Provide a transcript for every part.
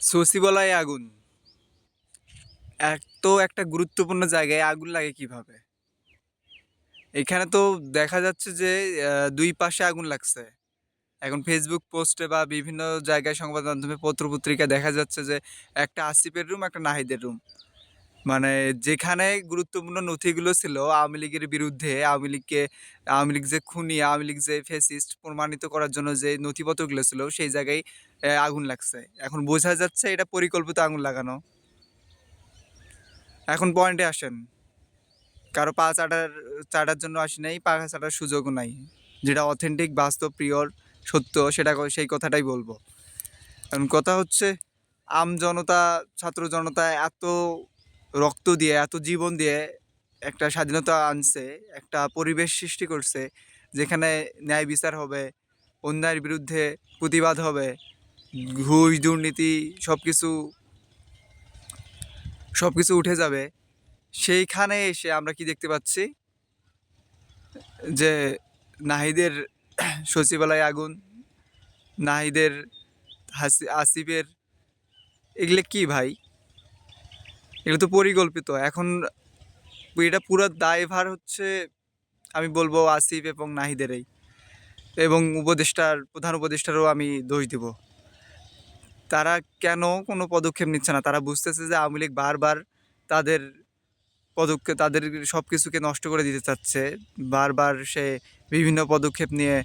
সচিবালয়ে আগুন একটা গুরুত্বপূর্ণ জায়গায় আগুন লাগে কিভাবে? এখানে তো দেখা যাচ্ছে যে দুই পাশে আগুন লাগছে। এখন ফেসবুক পোস্টে বা বিভিন্ন জায়গায় সংবাদ মাধ্যমে পত্র-পত্রিকায় দেখা যাচ্ছে যে একটা আসিফের রুম, একটা নাহিদের রুম। মানে যেখানে গুরুত্বপূর্ণ নথিগুলো ছিল আওয়ামী লীগের বিরুদ্ধে, আওয়ামী লীগ যে খুনি, আওয়ামী লীগ যে ফ্যাসিস্ট প্রমাণিত করার জন্য যে নথিপত্রগুলো ছিল সেই জায়গায় আগুন লাগছে। এখন বোঝা যাচ্ছে এটা পরিকল্পিত আগুন লাগানো। এখন পয়েন্টে আসেন। কারো পা চাটার জন্য আসি নাই, পা চাটার সুযোগও নাই। যেটা অথেন্টিক, বাস্তব, পিওর, সত্য সেটা সেই কথাটাই বলবো। কারণ কথা হচ্ছে জনতা, ছাত্র জনতা এত রক্ত দিয়ে, এত জীবন দিয়ে একটা স্বাধীনতা আনছে, একটা পরিবেশ সৃষ্টি করছে যেখানে ন্যায় বিচার হবে, অন্যায়ের বিরুদ্ধে প্রতিবাদ হবে, ঘুষ দুর্নীতি সবকিছু সবকিছু উঠে যাবে। সেইখানে এসে আমরা কি দেখতে পাচ্ছি যে নাহিদের সচিবালয়ে আগুন, নাহিদের আসিফের, এগুলো কি ভাই? এগুলো তো পরিকল্পিত। এখন এটা পুরো দায়ভার হচ্ছে আমি বলবো আসিফ এবং নাহিদেরই, এবং প্রধান উপদেষ্টারও আমি দোষ দিব। তারা কেন কোনো পদক্ষেপ নিচ্ছে না? তারা বুঝতেছে যে আওয়ামী লীগ বারবার তাদের তাদের সব কিছুকে নষ্ট করে দিতে চাচ্ছে। বারবার সে বিভিন্ন পদক্ষেপ নিয়ে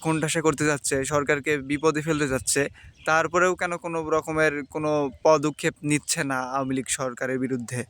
কোণঠাসা করতে যাচ্ছে, সরকারকে বিপদে ফেলতে যাচ্ছে। তারপরেও কেন কোনো রকমের কোনো পদক্ষেপ নিচ্ছে না আওয়ামী লীগ সরকারের বিরুদ্ধে?